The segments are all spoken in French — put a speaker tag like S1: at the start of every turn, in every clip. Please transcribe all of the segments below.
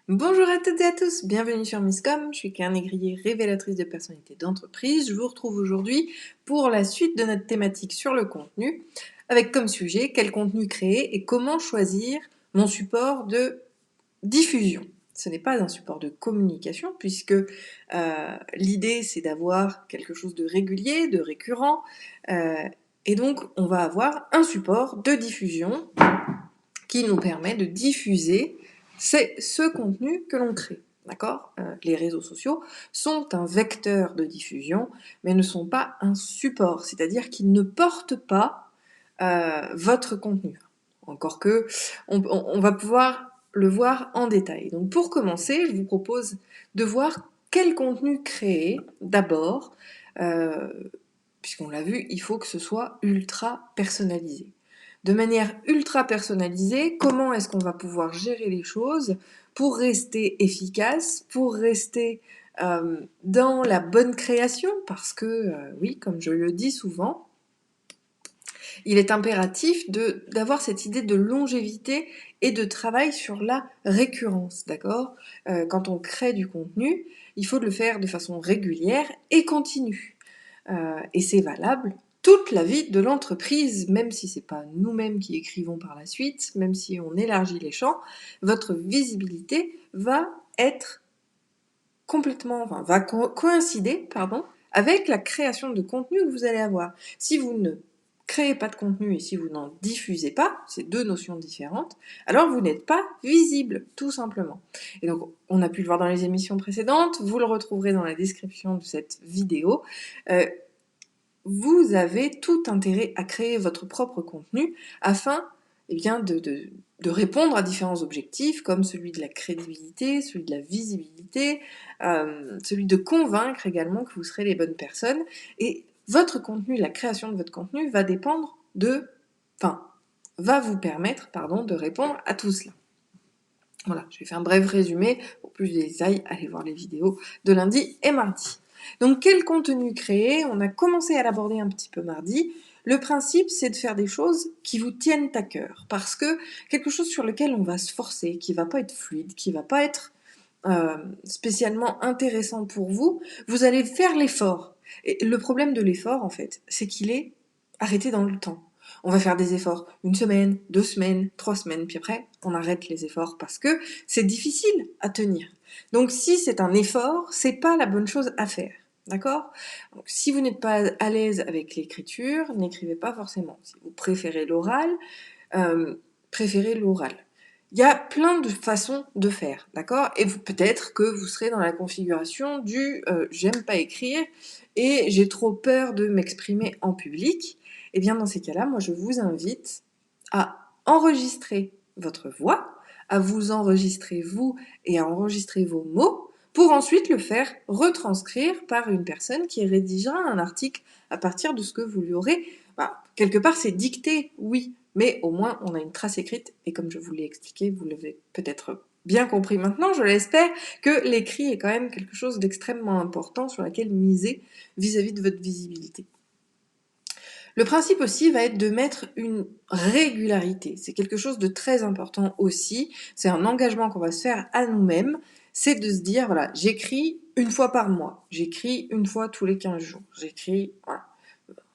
S1: Bonjour à toutes et à tous, bienvenue sur Misscom, je suis Claire Négrier, révélatrice de personnalité d'entreprise. Je vous retrouve aujourd'hui pour la suite de notre thématique sur le contenu, avec comme sujet quel contenu créer et comment choisir mon support de diffusion. Ce n'est pas un support de communication puisque l'idée c'est d'avoir quelque chose de régulier, de récurrent, et donc on va avoir un support de diffusion qui nous permet de diffuser ce contenu que l'on crée. D'accord Les réseaux sociaux sont un vecteur de diffusion, mais ne sont pas un support, c'est-à-dire qu'ils ne portent pas votre contenu. Encore que, on va pouvoir le voir en détail. Donc pour commencer, je vous propose de voir quel contenu créer d'abord, euh, puisqu'on l'a vu, il faut que ce soit ultra personnalisé. De manière ultra personnalisée, comment est-ce qu'on va pouvoir gérer les choses pour rester efficace, pour rester dans la bonne création, parce que oui, comme je le dis souvent, il est impératif d'avoir cette idée de longévité et de travail sur la récurrence, d'accord Quand on crée du contenu, il faut le faire de façon régulière et continue. Et c'est valable toute la vie de l'entreprise, même si c'est pas nous-mêmes qui écrivons par la suite, même si on élargit les champs, votre visibilité va être complètement, enfin, va coïncider, pardon, avec la création de contenu que vous allez avoir. Si vous ne créez pas de contenu et si vous n'en diffusez pas, c'est deux notions différentes, alors vous n'êtes pas visible, tout simplement. Et donc, on a pu le voir dans les émissions précédentes, vous le retrouverez dans la description de cette vidéo. Vous avez tout intérêt à créer votre propre contenu afin de répondre à différents objectifs comme celui de la crédibilité, celui de la visibilité, celui de convaincre également que vous serez les bonnes personnes. Et votre contenu, la création de votre contenu va dépendre va vous permettre, de répondre à tout cela. Voilà, je vais faire un bref résumé. Pour plus de détails, allez voir les vidéos de lundi et mardi. Donc, quel contenu créer? On a commencé à l'aborder un petit peu mardi. Le principe, c'est de faire des choses qui vous tiennent à cœur. Parce que quelque chose sur lequel on va se forcer, qui va pas être fluide, qui va pas être spécialement intéressant pour vous, vous allez faire l'effort. Et le problème de l'effort, en fait, c'est qu'il est arrêté dans le temps. On va faire des efforts 1 semaine, 2 semaines, 3 semaines, puis après, on arrête les efforts parce que c'est difficile à tenir. Donc, si c'est un effort, c'est pas la bonne chose à faire. D'accord? Donc, si vous n'êtes pas à l'aise avec l'écriture, n'écrivez pas forcément. Si vous préférez l'oral, préférez l'oral. Il y a plein de façons de faire, d'accord? Et peut-être que vous serez dans la configuration du j'aime pas écrire et j'ai trop peur de m'exprimer en public. Eh bien, dans ces cas-là, moi, je vous invite à enregistrer votre voix, à vous enregistrer vous et à enregistrer vos mots pour ensuite le faire retranscrire par une personne qui rédigera un article à partir de ce que vous lui aurez. Quelque part, c'est dicté, oui, mais au moins on a une trace écrite, et comme je vous l'ai expliqué, vous l'avez peut-être bien compris maintenant, je l'espère, que l'écrit est quand même quelque chose d'extrêmement important sur laquelle miser vis-à-vis de votre visibilité. Le principe aussi va être de mettre une régularité. C'est quelque chose de très important aussi. C'est un engagement qu'on va se faire à nous-mêmes. C'est de se dire, voilà, j'écris une fois par mois. J'écris une fois tous les 15 jours. J'écris, voilà.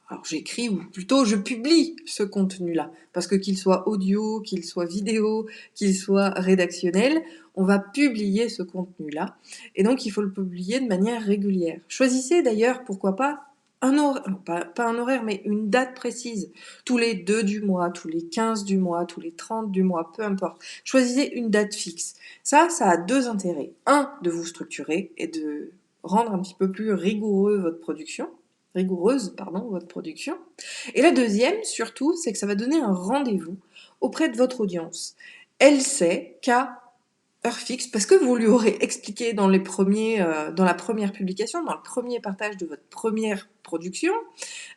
S1: Alors j'écris, ou plutôt je publie ce contenu-là. Parce que qu'il soit audio, qu'il soit vidéo, qu'il soit rédactionnel, on va publier ce contenu-là. Et donc il faut le publier de manière régulière. Choisissez d'ailleurs, pourquoi pas, un horaire, pas un horaire, mais une date précise. Tous les 2 du mois, tous les 15 du mois, tous les 30 du mois, peu importe. Choisissez une date fixe. Ça a deux intérêts. Un, de vous structurer et de rendre un petit peu plus rigoureuse votre production. Et la deuxième, surtout, c'est que ça va donner un rendez-vous auprès de votre audience. Elle sait qu'à heure fixe, parce que vous lui aurez expliqué dans la première publication, dans le premier partage de votre première production,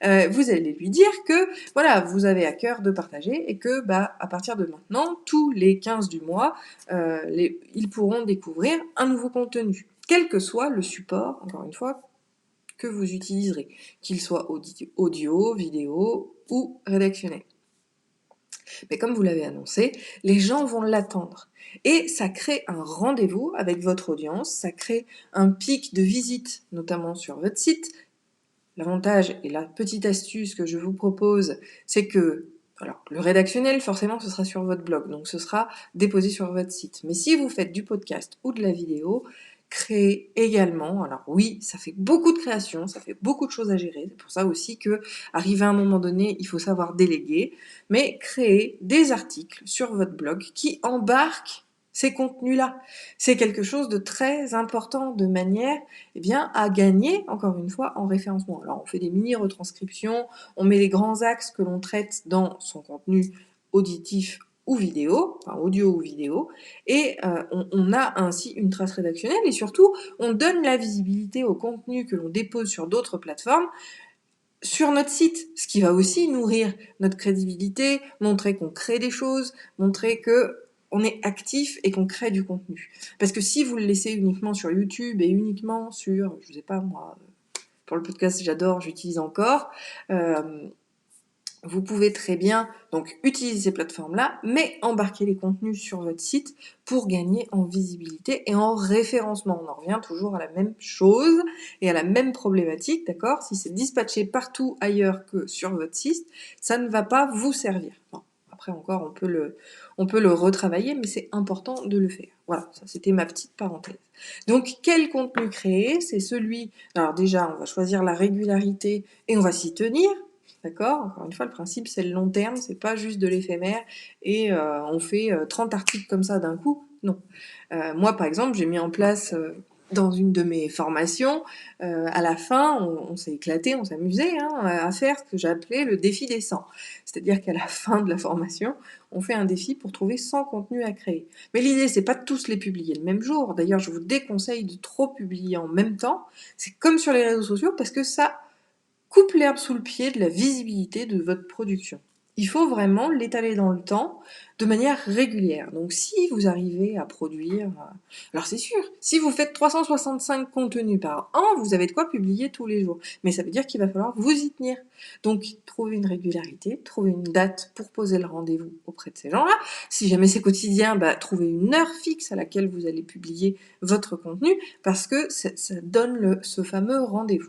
S1: vous allez lui dire que voilà, vous avez à cœur de partager et que à partir de maintenant, tous les 15 du mois, ils pourront découvrir un nouveau contenu, quel que soit le support, encore une fois, que vous utiliserez, qu'il soit audio, vidéo ou rédactionnel. Mais comme vous l'avez annoncé, les gens vont l'attendre. Et ça crée un rendez-vous avec votre audience, ça crée un pic de visite, notamment sur votre site. L'avantage et la petite astuce que je vous propose, c'est que alors, le rédactionnel, forcément, ce sera sur votre blog, donc ce sera déposé sur votre site. Mais si vous faites du podcast ou de la vidéo, créez également, alors oui, ça fait beaucoup de création, ça fait beaucoup de choses à gérer, c'est pour ça aussi que, arrivé à un moment donné, il faut savoir déléguer, mais créez des articles sur votre blog qui embarquent ces contenus-là. C'est quelque chose de très important de manière à gagner, encore une fois, en référencement. Alors, on fait des mini-retranscriptions, on met les grands axes que l'on traite dans son contenu auditif ou vidéo, enfin audio ou vidéo, et on a ainsi une trace rédactionnelle, et surtout, on donne la visibilité au contenu que l'on dépose sur d'autres plateformes, sur notre site, ce qui va aussi nourrir notre crédibilité, montrer qu'on crée des choses, montrer que on est actif et qu'on crée du contenu. Parce que si vous le laissez uniquement sur YouTube et uniquement sur, je sais pas moi, pour le podcast j'adore, j'utilise encore, vous pouvez très bien donc utiliser ces plateformes-là, mais embarquer les contenus sur votre site pour gagner en visibilité et en référencement. On en revient toujours à la même chose et à la même problématique, d'accord? Si c'est dispatché partout ailleurs que sur votre site, ça ne va pas vous servir. Bon, après encore, on peut le retravailler, mais c'est important de le faire. Voilà, ça c'était ma petite parenthèse. Donc, quel contenu créer? C'est celui... Alors déjà, on va choisir la régularité et on va s'y tenir. D'accord? Encore une fois, le principe, c'est le long terme, c'est pas juste de l'éphémère et on fait 30 articles comme ça d'un coup. Non. Moi, par exemple, j'ai mis en place dans une de mes formations, à la fin, on s'est éclaté, on s'amusait à faire ce que j'appelais le défi des 100. C'est-à-dire qu'à la fin de la formation, on fait un défi pour trouver 100 contenus à créer. Mais l'idée, c'est pas de tous les publier le même jour. D'ailleurs, je vous déconseille de trop publier en même temps. C'est comme sur les réseaux sociaux parce que ça coupe l'herbe sous le pied de la visibilité de votre production. Il faut vraiment l'étaler dans le temps de manière régulière. Donc si vous arrivez à produire... Alors c'est sûr, si vous faites 365 contenus par an, vous avez de quoi publier tous les jours. Mais ça veut dire qu'il va falloir vous y tenir. Donc trouvez une régularité, trouvez une date pour poser le rendez-vous auprès de ces gens-là. Si jamais c'est quotidien, trouvez une heure fixe à laquelle vous allez publier votre contenu parce que ça donne ce fameux rendez-vous.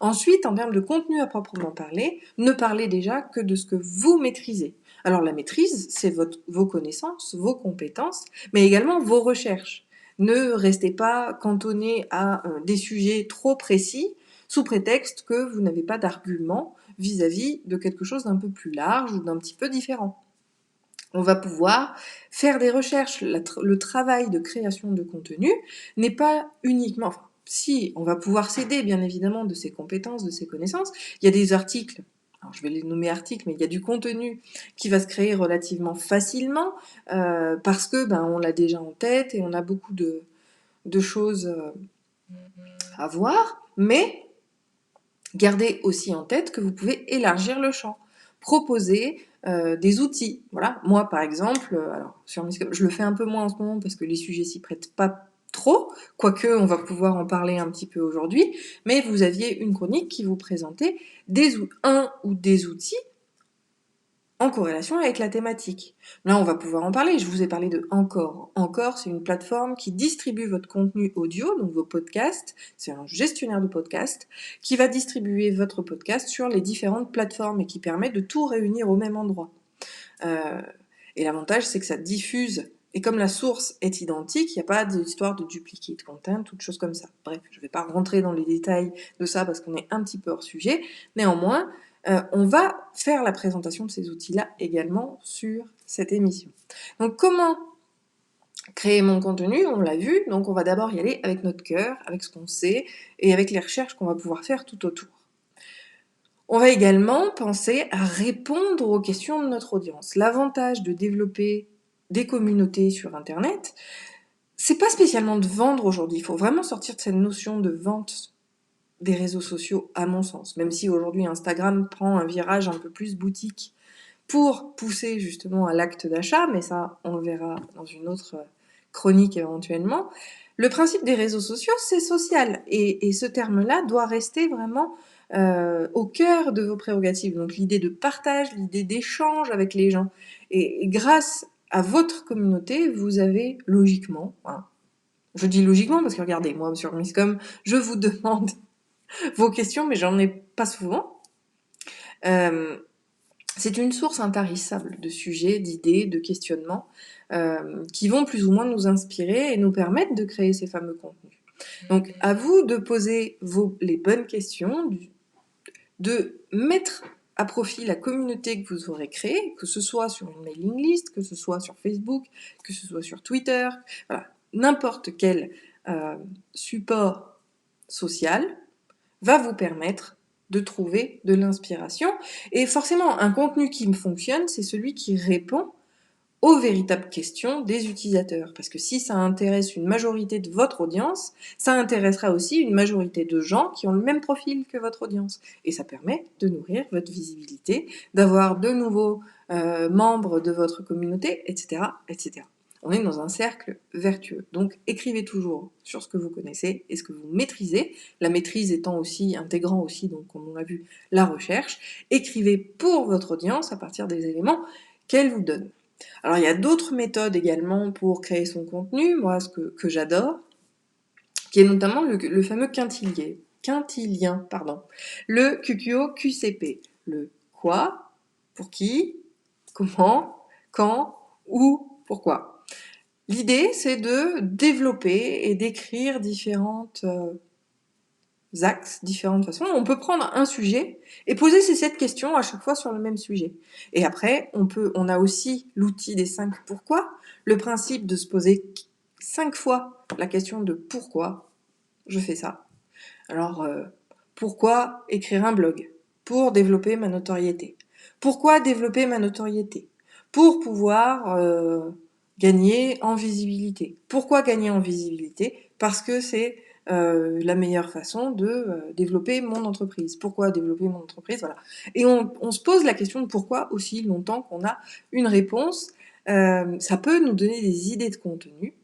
S1: Ensuite, en termes de contenu à proprement parler, ne parlez déjà que de ce que vous maîtrisez. Alors la maîtrise, c'est vos connaissances, vos compétences, mais également vos recherches. Ne restez pas cantonné à des sujets trop précis sous prétexte que vous n'avez pas d'argument vis-à-vis de quelque chose d'un peu plus large ou d'un petit peu différent. On va pouvoir faire des recherches. Le travail de création de contenu n'est pas uniquement... Enfin, si, on va pouvoir s'aider bien évidemment de ses compétences, de ses connaissances. Il y a des articles, alors je vais les nommer articles, mais il y a du contenu qui va se créer relativement facilement parce que on l'a déjà en tête et on a beaucoup de choses à voir, mais gardez aussi en tête que vous pouvez élargir le champ, proposer des outils. Voilà, moi par exemple, alors sur Miscom, je le fais un peu moins en ce moment parce que les sujets s'y prêtent pas trop, quoique on va pouvoir en parler un petit peu aujourd'hui, mais vous aviez une chronique qui vous présentait un ou des outils en corrélation avec la thématique. Là, on va pouvoir en parler. Je vous ai parlé de Encore. Encore, c'est une plateforme qui distribue votre contenu audio, donc vos podcasts. C'est un gestionnaire de podcasts qui va distribuer votre podcast sur les différentes plateformes et qui permet de tout réunir au même endroit. Et l'avantage, c'est que ça diffuse. Et comme la source est identique, il n'y a pas d'histoire de duplicate content, toutes choses comme ça. Bref, je ne vais pas rentrer dans les détails de ça parce qu'on est un petit peu hors sujet. Néanmoins, on va faire la présentation de ces outils-là également sur cette émission. Donc comment créer mon contenu? On l'a vu, donc on va d'abord y aller avec notre cœur, avec ce qu'on sait et avec les recherches qu'on va pouvoir faire tout autour. On va également penser à répondre aux questions de notre audience. L'avantage de développer des communautés sur Internet, c'est pas spécialement de vendre aujourd'hui. Il faut vraiment sortir de cette notion de vente des réseaux sociaux, à mon sens. Même si aujourd'hui Instagram prend un virage un peu plus boutique pour pousser justement à l'acte d'achat, mais ça, on le verra dans une autre chronique éventuellement. Le principe des réseaux sociaux, c'est social. Et ce terme-là doit rester vraiment au cœur de vos prérogatives. Donc l'idée de partage, l'idée d'échange avec les gens. Et grâce à votre communauté, vous avez logiquement, hein, je dis logiquement parce que regardez, moi sur Misscom, je vous demande vos questions, mais j'en ai pas souvent. C'est une source intarissable de sujets, d'idées, de questionnements qui vont plus ou moins nous inspirer et nous permettre de créer ces fameux contenus. Donc à vous de poser les bonnes questions, de mettre à profit la communauté que vous aurez créée, que ce soit sur une mailing list, que ce soit sur Facebook, que ce soit sur Twitter, voilà, n'importe quel support social va vous permettre de trouver de l'inspiration. Et forcément, un contenu qui me fonctionne, c'est celui qui répond aux véritables questions des utilisateurs. Parce que si ça intéresse une majorité de votre audience, ça intéressera aussi une majorité de gens qui ont le même profil que votre audience. Et ça permet de nourrir votre visibilité, d'avoir de nouveaux membres de votre communauté, etc., etc. On est dans un cercle vertueux. Donc écrivez toujours sur ce que vous connaissez et ce que vous maîtrisez, la maîtrise étant aussi, intégrant aussi, donc comme on l'a vu, la recherche. Écrivez pour votre audience à partir des éléments qu'elle vous donne. Alors il y a d'autres méthodes également pour créer son contenu, moi ce que j'adore, qui est notamment le fameux quintilien, le QQO QCP. Le quoi, pour qui, comment, quand, où, pourquoi. L'idée, c'est de développer et d'écrire différentes axes, différentes façons. On peut prendre un sujet et poser ces 7 questions à chaque fois sur le même sujet. Et après, on a aussi l'outil des 5 pourquoi, le principe de se poser 5 fois la question de pourquoi je fais ça. Alors, pourquoi écrire un blog? Pour développer ma notoriété. Pourquoi développer ma notoriété? Pour pouvoir gagner en visibilité. Pourquoi gagner en visibilité? Parce que c'est la meilleure façon de développer mon entreprise. Pourquoi développer mon entreprise? Voilà. Et on se pose la question de pourquoi aussi longtemps qu'on a une réponse. Ça peut nous donner des idées de contenu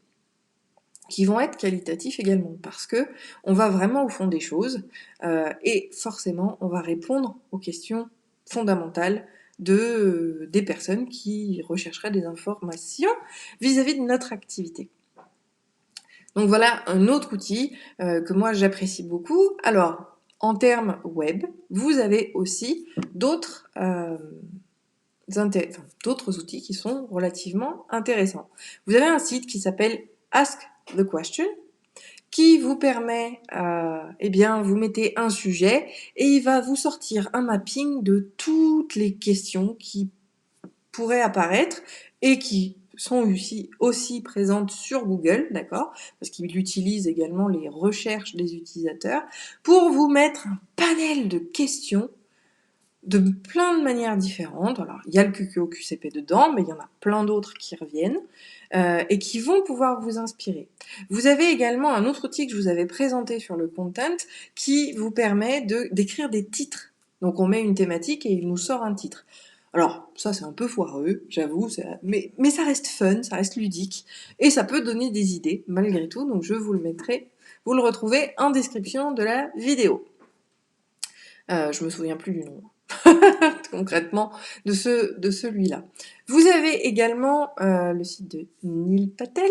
S1: qui vont être qualitatifs également, parce que on va vraiment au fond des choses et forcément on va répondre aux questions fondamentales des personnes qui rechercheraient des informations vis-à-vis de notre activité. Donc voilà un autre outil que moi j'apprécie beaucoup. Alors, en termes web, vous avez aussi d'autres outils qui sont relativement intéressants. Vous avez un site qui s'appelle Ask the Question, qui vous permet, vous mettez un sujet et il va vous sortir un mapping de toutes les questions qui pourraient apparaître et qui sont aussi présentes sur Google, d'accord? Parce qu'il utilise également les recherches des utilisateurs pour vous mettre un panel de questions de plein de manières différentes. Alors, il y a le QQO QCP dedans, mais il y en a plein d'autres qui reviennent et qui vont pouvoir vous inspirer. Vous avez également un autre outil que je vous avais présenté sur le content qui vous permet d'écrire des titres. Donc, on met une thématique et il nous sort un titre. Alors, ça, c'est un peu foireux, j'avoue, mais ça reste fun, ça reste ludique et ça peut donner des idées malgré tout. Donc, je vous le mettrai, vous le retrouvez en description de la vidéo. Je me souviens plus du nom. Concrètement de celui-là. Vous avez également le site de Neil Patel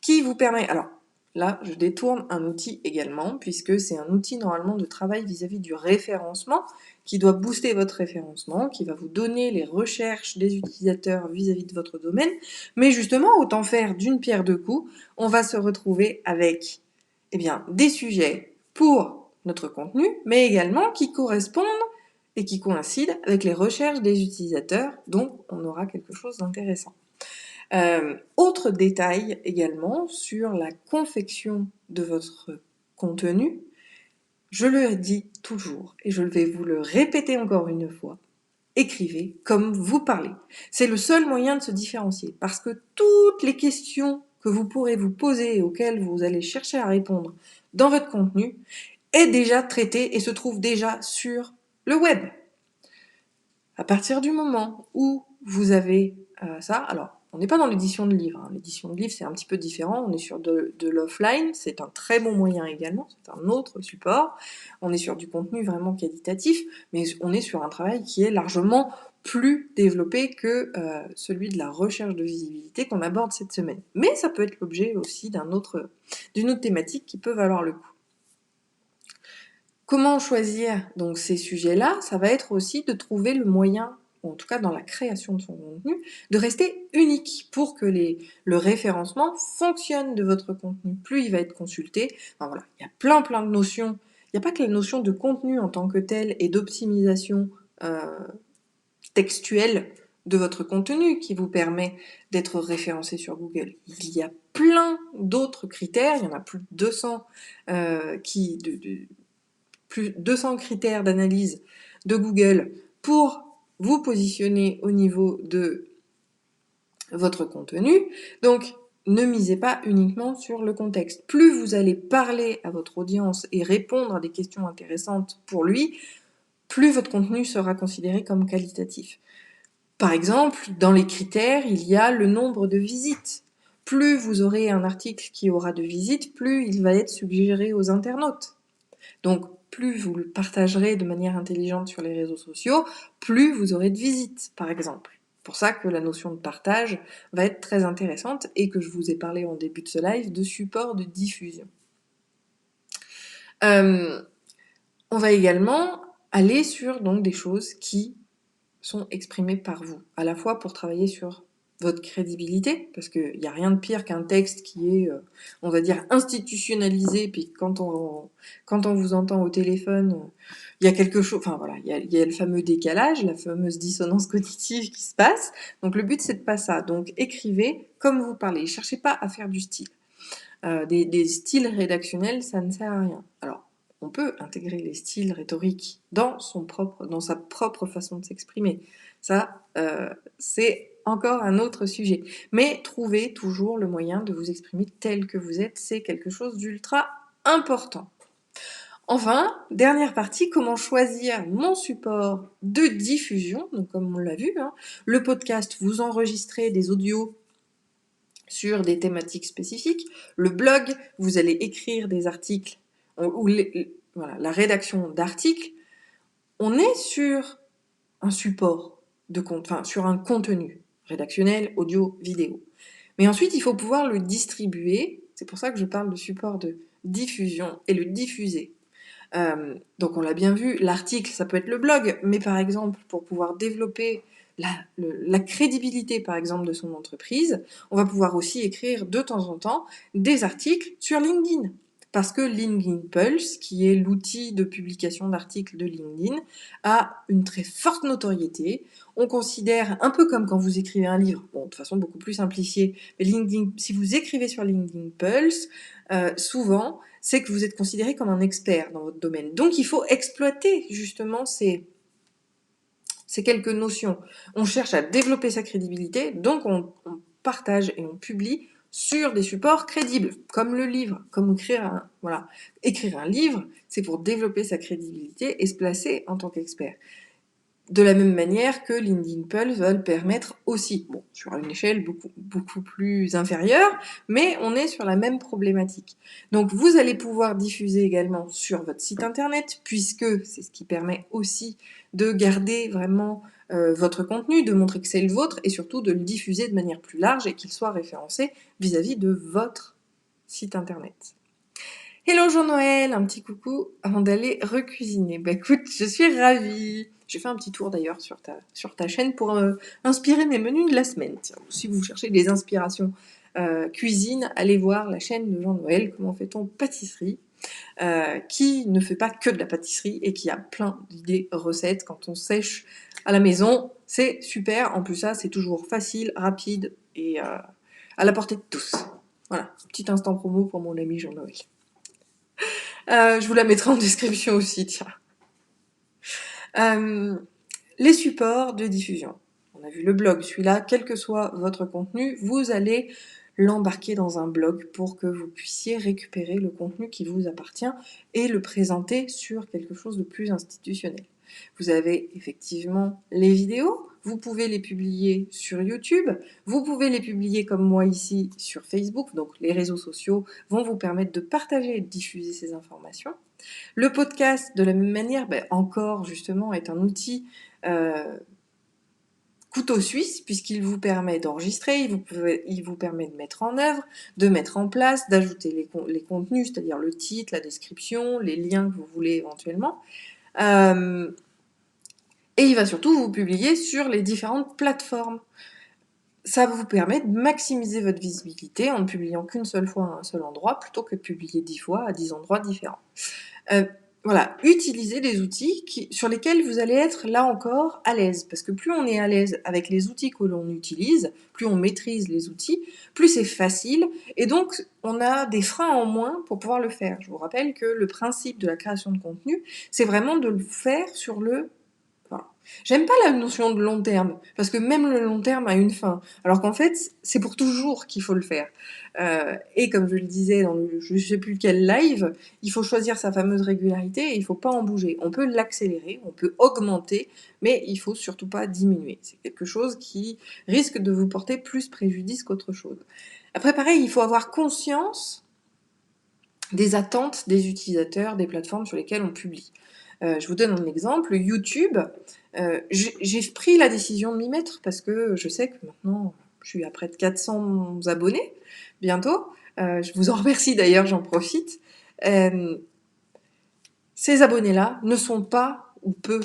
S1: qui vous permet, alors là je détourne un outil également puisque c'est un outil normalement de travail vis-à-vis du référencement qui doit booster votre référencement, qui va vous donner les recherches des utilisateurs vis-à-vis de votre domaine, mais justement autant faire d'une pierre deux coups, on va se retrouver avec des sujets pour notre contenu, mais également qui correspondent et qui coïncide avec les recherches des utilisateurs, donc on aura quelque chose d'intéressant. Autre détail également sur la confection de votre contenu, je le dis toujours et je vais vous le répéter encore une fois, écrivez comme vous parlez. C'est le seul moyen de se différencier parce que toutes les questions que vous pourrez vous poser et auxquelles vous allez chercher à répondre dans votre contenu est déjà traitée et se trouve déjà sur le web. À partir du moment où vous avez ça, alors on n'est pas dans l'édition de livres, hein. L'édition de livres, c'est un petit peu différent. On est sur de l'offline, c'est un très bon moyen également, c'est un autre support. On est sur du contenu vraiment qualitatif, mais on est sur un travail qui est largement plus développé que celui de la recherche de visibilité qu'on aborde cette semaine. Mais ça peut être l'objet aussi d'une autre thématique qui peut valoir le coup. Comment choisir donc ces sujets-là? Ça va être aussi de trouver le moyen, ou en tout cas dans la création de son contenu, de rester unique pour que le référencement fonctionne de votre contenu. Plus il va être consulté, enfin voilà, il y a plein de notions. Il n'y a pas que la notion de contenu en tant que tel et d'optimisation textuelle de votre contenu qui vous permet d'être référencé sur Google. Il y a plein d'autres critères, il y en a plus de 200 plus de 200 critères d'analyse de Google pour vous positionner au niveau de votre contenu. Donc, ne misez pas uniquement sur le contexte. Plus vous allez parler à votre audience et répondre à des questions intéressantes pour lui, plus votre contenu sera considéré comme qualitatif. Par exemple, dans les critères, il y a le nombre de visites. Plus vous aurez un article qui aura de visites, plus il va être suggéré aux internautes. Donc, plus vous le partagerez de manière intelligente sur les réseaux sociaux, plus vous aurez de visites, par exemple. C'est pour ça que la notion de partage va être très intéressante et que je vous ai parlé en début de ce live de support de diffusion. On va également aller sur donc des choses qui sont exprimées par vous, à la fois pour travailler sur votre crédibilité, parce qu'il n'y a rien de pire qu'un texte qui est, on va dire, institutionnalisé, puis quand on vous entend au téléphone, il y a quelque chose, enfin voilà, il y a le fameux décalage, la fameuse dissonance cognitive qui se passe. Donc le but, c'est de pas ça. Donc écrivez comme vous parlez, cherchez pas à faire du style. Des styles rédactionnels, ça ne sert à rien. Alors, on peut intégrer les styles rhétoriques dans sa propre façon de s'exprimer. Ça, c'est encore un autre sujet. Mais trouvez toujours le moyen de vous exprimer tel que vous êtes. C'est quelque chose d'ultra important. Enfin, dernière partie, comment choisir mon support de diffusion. Donc, comme on l'a vu, hein, le podcast, vous enregistrez des audios sur des thématiques spécifiques. Le blog, vous allez écrire des articles, voilà, la rédaction d'articles. On est sur un support sur un contenu rédactionnel, audio, vidéo. Mais ensuite, il faut pouvoir le distribuer. C'est pour ça que je parle de support de diffusion et le diffuser. Donc on l'a bien vu, l'article, ça peut être le blog, mais par exemple, pour pouvoir développer la crédibilité, par exemple, de son entreprise, on va pouvoir aussi écrire de temps en temps des articles sur LinkedIn. Parce que LinkedIn Pulse, qui est l'outil de publication d'articles de LinkedIn, a une très forte notoriété. On considère, un peu comme quand vous écrivez un livre, bon, de façon beaucoup plus simplifiée, mais LinkedIn, si vous écrivez sur LinkedIn Pulse, souvent, c'est que vous êtes considéré comme un expert dans votre domaine. Donc, il faut exploiter justement ces quelques notions. On cherche à développer sa crédibilité, donc on partage et on publie sur des supports crédibles, comme le livre, comme écrire un livre, c'est pour développer sa crédibilité et se placer en tant qu'expert. De la même manière que LinkedIn Pulse va le permettre aussi. Bon, sur une échelle beaucoup plus inférieure, mais on est sur la même problématique. Donc vous allez pouvoir diffuser également sur votre site internet, puisque c'est ce qui permet aussi de garder vraiment votre contenu, de montrer que c'est le vôtre, et surtout de le diffuser de manière plus large et qu'il soit référencé vis-à-vis de votre site internet. Hello Jean-Noël, un petit coucou avant d'aller recuisiner. Bah écoute, je suis ravie. J'ai fait un petit tour d'ailleurs sur ta chaîne pour inspirer mes menus de la semaine. Tiens, si vous cherchez des inspirations cuisine, allez voir la chaîne de Jean-Noël, comment fait-on pâtisserie, qui ne fait pas que de la pâtisserie et qui a plein d'idées recettes quand on sèche à la maison. C'est super, en plus ça c'est toujours facile, rapide et à la portée de tous. Voilà, petit instant promo pour mon ami Jean-Noël. Je vous la mettrai en description aussi, tiens. Les supports de diffusion. On a vu le blog, celui-là, quel que soit votre contenu, vous allez l'embarquer dans un blog pour que vous puissiez récupérer le contenu qui vous appartient et le présenter sur quelque chose de plus institutionnel. Vous avez effectivement les vidéos, vous pouvez les publier sur YouTube, vous pouvez les publier comme moi ici sur Facebook, donc les réseaux sociaux vont vous permettre de partager et de diffuser ces informations. Le podcast, de la même manière, encore justement, est un outil couteau suisse, puisqu'il vous permet d'enregistrer, il vous permet de mettre en œuvre, de mettre en place, d'ajouter les contenus, c'est-à-dire le titre, la description, les liens que vous voulez éventuellement. Et il va surtout vous publier sur les différentes plateformes. Ça vous permet de maximiser votre visibilité en ne publiant qu'une seule fois à un seul endroit, plutôt que de publier 10 fois à 10 endroits différents. Voilà, utilisez des outils sur lesquels vous allez être, là encore, à l'aise. Parce que plus on est à l'aise avec les outils que l'on utilise, plus on maîtrise les outils, plus c'est facile. Et donc, on a des freins en moins pour pouvoir le faire. Je vous rappelle que le principe de la création de contenu, c'est vraiment de le faire sur le... Voilà. J'aime pas la notion de long terme, parce que même le long terme a une fin. Alors qu'en fait, c'est pour toujours qu'il faut le faire. Et comme je le disais dans je sais plus quel live, il faut choisir sa fameuse régularité et il faut pas en bouger. On peut l'accélérer, on peut augmenter, mais il faut surtout pas diminuer. C'est quelque chose qui risque de vous porter plus préjudice qu'autre chose. Après, pareil, il faut avoir conscience des attentes des utilisateurs des plateformes sur lesquelles on publie. Je vous donne un exemple, YouTube, j'ai pris la décision de m'y mettre parce que je sais que maintenant, je suis à près de 400 abonnés, bientôt. Je vous en remercie d'ailleurs, j'en profite. Ces abonnés-là ne sont pas ou peu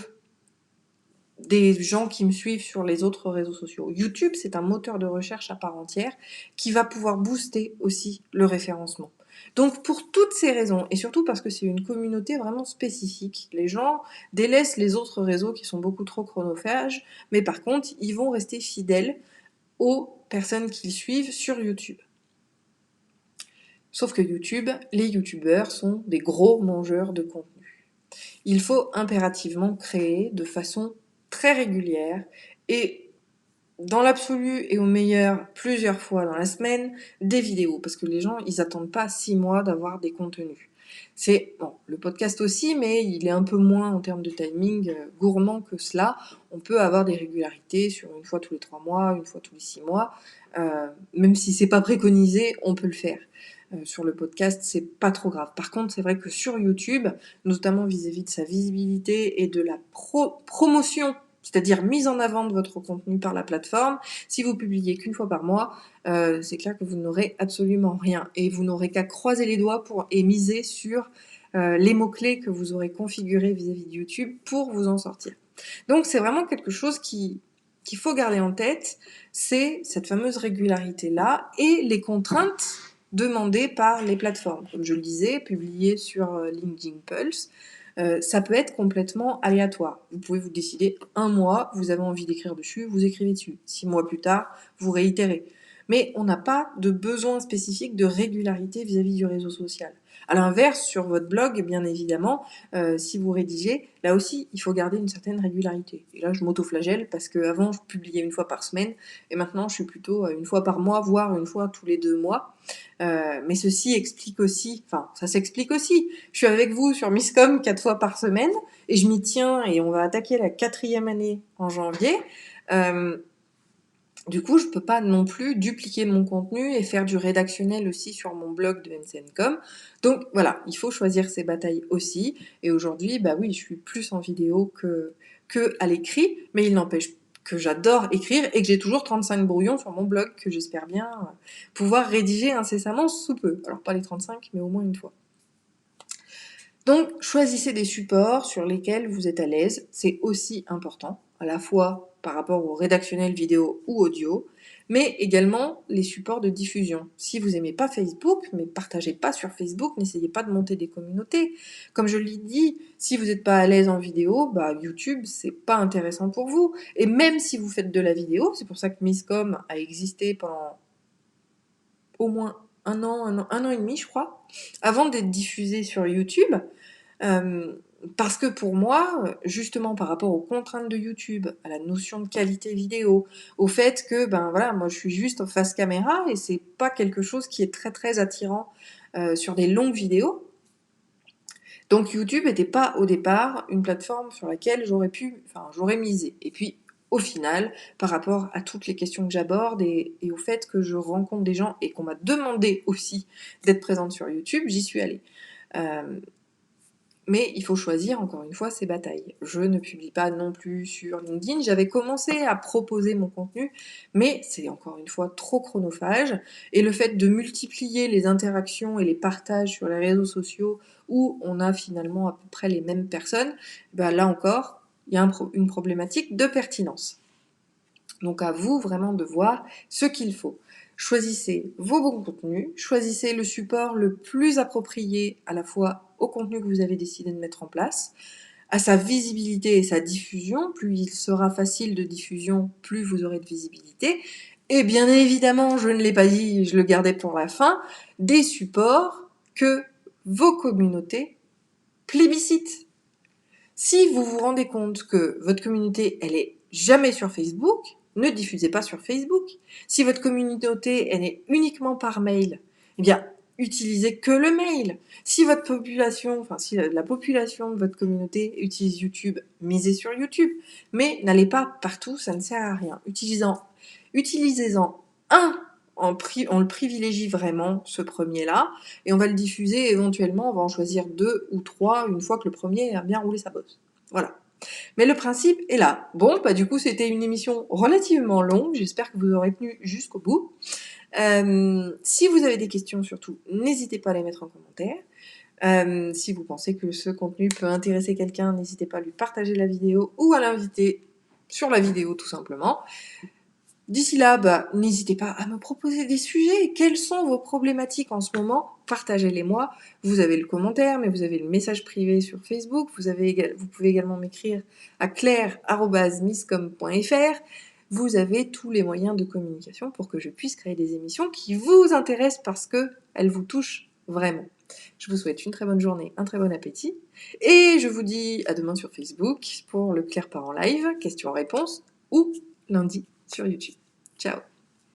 S1: des gens qui me suivent sur les autres réseaux sociaux. YouTube, c'est un moteur de recherche à part entière qui va pouvoir booster aussi le référencement. Donc pour toutes ces raisons, et surtout parce que c'est une communauté vraiment spécifique, les gens délaissent les autres réseaux qui sont beaucoup trop chronophages, mais par contre, ils vont rester fidèles aux personnes qu'ils suivent sur YouTube. Sauf que YouTube, les YouTubeurs sont des gros mangeurs de contenu. Il faut impérativement créer de façon très régulière et dans l'absolu et au meilleur plusieurs fois dans la semaine des vidéos parce que les gens ils attendent pas 6 mois d'avoir des contenus. C'est bon, le podcast aussi, mais il est un peu moins en termes de timing gourmand que cela. On peut avoir des régularités sur une fois tous les 3 mois, une fois tous les 6 mois, même si c'est pas préconisé, on peut le faire. Sur le podcast, c'est pas trop grave. Par contre, c'est vrai que sur YouTube, notamment vis-à-vis de sa visibilité et de la promotion, c'est-à-dire mise en avant de votre contenu par la plateforme, si vous publiez qu'une fois par mois, c'est clair que vous n'aurez absolument rien. Et vous n'aurez qu'à croiser les doigts et miser sur les mots-clés que vous aurez configurés vis-à-vis de YouTube pour vous en sortir. Donc c'est vraiment quelque chose qu'il faut garder en tête, c'est cette fameuse régularité-là et les contraintes demandées par les plateformes. Comme je le disais, publier sur LinkedIn Pulse, ça peut être complètement aléatoire. Vous pouvez vous décider un mois, vous avez envie d'écrire dessus, vous écrivez dessus. 6 mois plus tard, vous réitérez. Mais on n'a pas de besoin spécifique de régularité vis-à-vis du réseau social. À l'inverse, sur votre blog, bien évidemment, si vous rédigez, là aussi, il faut garder une certaine régularité. Et là, je m'auto-flagelle parce qu'avant, je publiais une fois par semaine, et maintenant, je suis plutôt une fois par mois, voire une fois tous les 2 mois. Mais ceci explique aussi, enfin, ça s'explique aussi. Je suis avec vous sur Misscom 4 fois par semaine, et je m'y tiens, et on va attaquer la 4e année en janvier. Du coup, je peux pas non plus dupliquer mon contenu et faire du rédactionnel aussi sur mon blog de MCNcom. Donc voilà, il faut choisir ses batailles aussi. Et aujourd'hui, bah oui, je suis plus en vidéo que à l'écrit, mais il n'empêche que j'adore écrire et que j'ai toujours 35 brouillons sur mon blog que j'espère bien pouvoir rédiger incessamment sous peu. Alors pas les 35, mais au moins une fois. Donc choisissez des supports sur lesquels vous êtes à l'aise, c'est aussi important, à la fois par rapport au rédactionnel vidéo ou audio, mais également les supports de diffusion. Si vous aimez pas Facebook, mais partagez pas sur Facebook, n'essayez pas de monter des communautés. Comme je l'ai dit, si vous n'êtes pas à l'aise en vidéo, YouTube c'est pas intéressant pour vous. Et même si vous faites de la vidéo, c'est pour ça que Misscom a existé pendant au moins un an et demi, je crois, avant d'être diffusé sur YouTube. Parce que pour moi, justement par rapport aux contraintes de YouTube, à la notion de qualité vidéo, au fait que moi je suis juste en face caméra et c'est pas quelque chose qui est très très attirant sur des longues vidéos. Donc YouTube n'était pas au départ une plateforme sur laquelle j'aurais misé. Et puis au final, par rapport à toutes les questions que j'aborde et au fait que je rencontre des gens et qu'on m'a demandé aussi d'être présente sur YouTube, j'y suis allée. Mais il faut choisir, encore une fois, ses batailles. Je ne publie pas non plus sur LinkedIn. J'avais commencé à proposer mon contenu, mais c'est encore une fois trop chronophage. Et le fait de multiplier les interactions et les partages sur les réseaux sociaux où on a finalement à peu près les mêmes personnes, ben là encore, il y a une problématique de pertinence. Donc à vous vraiment de voir ce qu'il faut. Choisissez vos bons contenus, choisissez le support le plus approprié à la fois au contenu que vous avez décidé de mettre en place, à sa visibilité et sa diffusion. Plus il sera facile de diffusion, plus vous aurez de visibilité. Et bien évidemment, je ne l'ai pas dit, je le gardais pour la fin, des supports que vos communautés plébiscitent. Si vous vous rendez compte que votre communauté, elle est jamais sur Facebook, ne diffusez pas sur Facebook. Si votre communauté, elle est uniquement par mail, eh bien, utilisez que le mail. Si votre population, si la population de votre communauté utilise YouTube, misez sur YouTube. Mais n'allez pas partout, ça ne sert à rien. Utilisez-en un on le privilégie vraiment, ce premier-là, et on va le diffuser éventuellement, on va en choisir 2 ou 3 une fois que le premier a bien roulé sa bosse. Voilà. Mais le principe est là. Bon, du coup, c'était une émission relativement longue, j'espère que vous aurez tenu jusqu'au bout. Si vous avez des questions, surtout, n'hésitez pas à les mettre en commentaire. Si vous pensez que ce contenu peut intéresser quelqu'un, n'hésitez pas à lui partager la vidéo ou à l'inviter sur la vidéo, tout simplement. D'ici là, n'hésitez pas à me proposer des sujets. Quelles sont vos problématiques en ce moment? Partagez-les moi. Vous avez le commentaire, mais vous avez le message privé sur Facebook. Vous pouvez également m'écrire à claire@misscom.fr. Vous avez tous les moyens de communication pour que je puisse créer des émissions qui vous intéressent parce que elles vous touchent vraiment. Je vous souhaite une très bonne journée, un très bon appétit. Et je vous dis à demain sur Facebook pour le Claire part en live, questions-réponses, ou lundi sur YouTube. Ciao.